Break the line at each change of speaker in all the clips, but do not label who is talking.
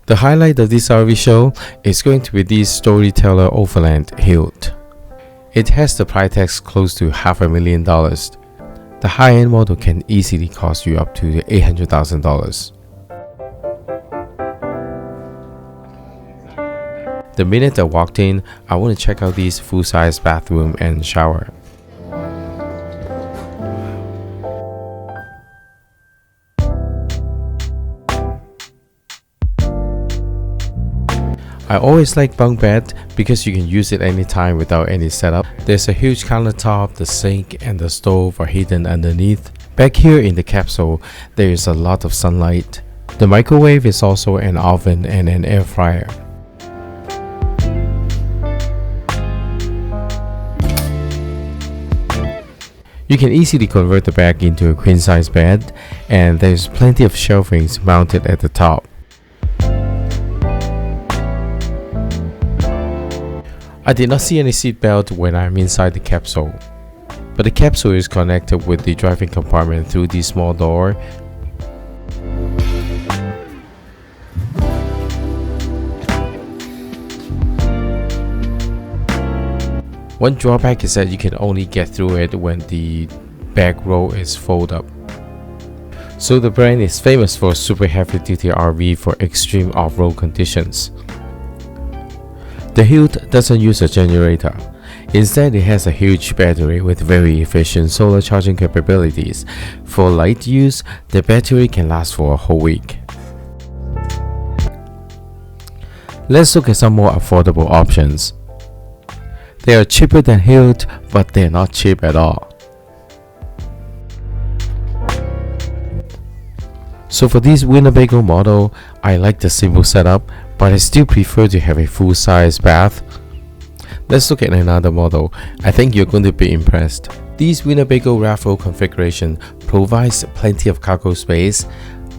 The highlight of this RV show is going to be this Storyteller Overland Hilt. It has the price tag close to $500,000. The high-end model can easily cost you up to $800,000. The minute I walked in, I want to check out this full-size bathroom and shower. I always like bunk bed because you can use it anytime without any setup. There's a huge countertop, the sink and the stove are hidden underneath. Back here in the capsule, there is a lot of sunlight. The microwave is also an oven and an air fryer. You can easily convert the bag into a queen-size bed, and there's plenty of shelvings mounted at the top. I did not see any seat belt when I'm inside the capsule, but the capsule is connected with the driving compartment through the small door. One drawback is that you can only get through it when the back row is folded up. So the brand is famous for super heavy duty RV for extreme off-road conditions. The Hilt doesn't use a generator. Instead, it has a huge battery with very efficient solar charging capabilities. For light use, the battery can last for a whole week. Let's look at some more affordable options. They are cheaper than Hilt, but they're not cheap at all. So for this Winnebago model, I like the simple setup, but I still prefer to have a full-size bath. Let's look at another model. I think you're going to be impressed. This Winnebago Revel configuration provides plenty of cargo space.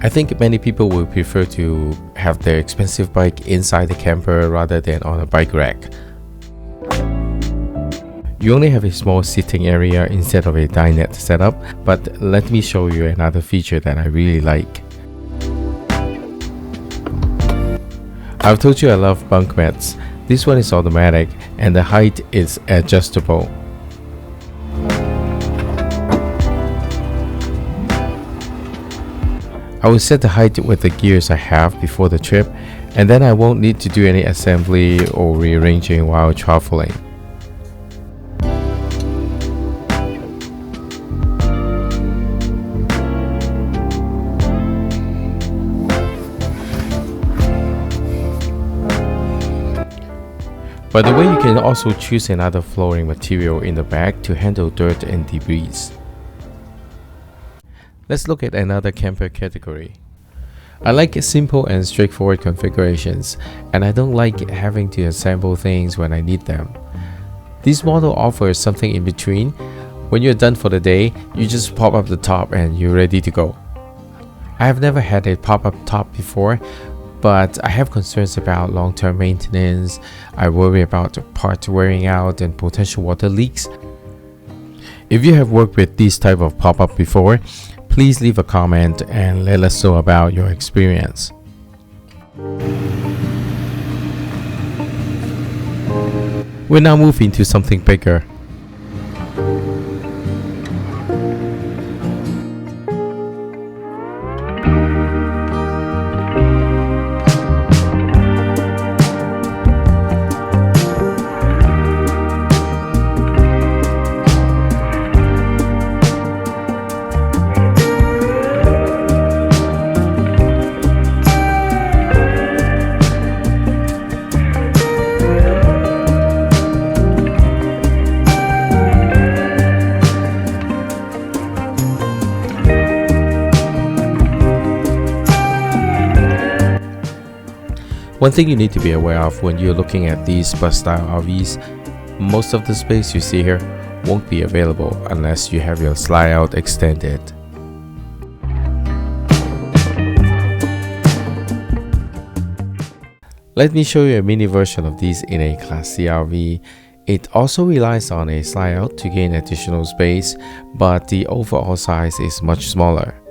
I think many people will prefer to have their expensive bike inside the camper rather than on a bike rack. You only have a small sitting area instead of a dinette setup, but let me show you another feature that I really like. I've told you I love bunk beds. This one is automatic and the height is adjustable. I will set the height with the gears I have before the trip, and then I won't need to do any assembly or rearranging while traveling. By the way, you can also choose another flooring material in the back to handle dirt and debris. Let's look at another camper category. I like simple and straightforward configurations, and I don't like having to assemble things when I need them. This model offers something in between. When you're done for the day, you just pop up the top and you're ready to go. I have never had a pop-up top before, but I have concerns about long-term maintenance. I worry about parts wearing out and potential water leaks. If you have worked with this type of pop-up before, please leave a comment and let us know about your experience. We're now moving to something bigger. One thing you need to be aware of when you're looking at these bus-style RVs, most of the space you see here won't be available unless you have your slide-out extended. Let me show you a mini version of this in a Class C RV. It also relies on a slide-out to gain additional space, but the overall size is much smaller.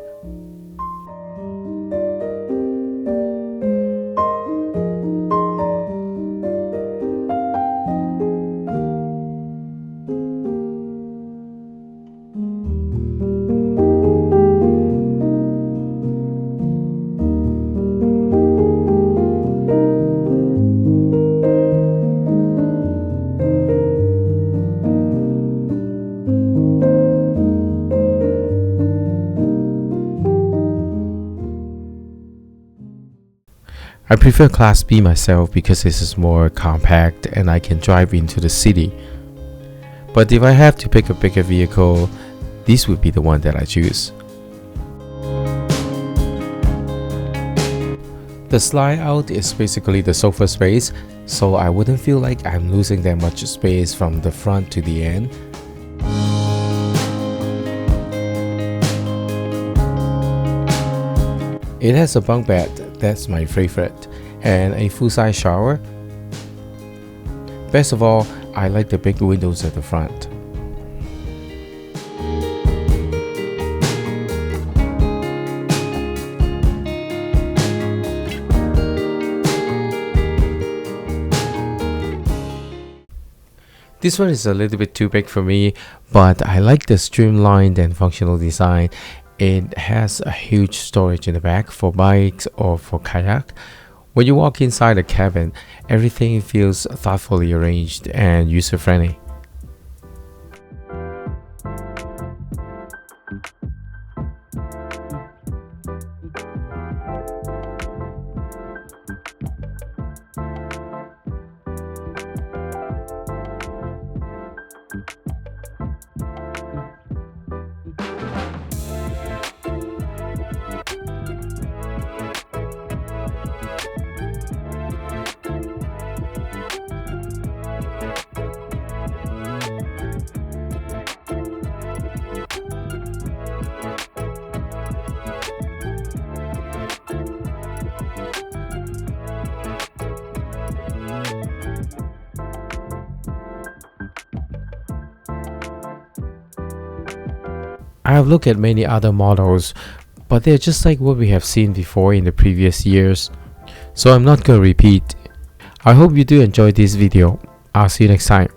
I prefer Class B myself because this is more compact and I can drive into the city. But if I have to pick a bigger vehicle, this would be the one that I choose. The slide out is basically the sofa space, so I wouldn't feel like I'm losing that much space from the front to the end. It has a bunk bed, that's my favorite, and a full-size shower. Best of all, I like the big windows at the front. This one is a little bit too big for me, but I like the streamlined and functional design. It has a huge storage in the back for bikes or for kayak. When you walk inside the cabin, everything feels thoughtfully arranged and user-friendly. I have looked at many other models, but they're just like what we have seen before in the previous years, so I'm not gonna repeat. I hope you do enjoy this video. I'll see you next time.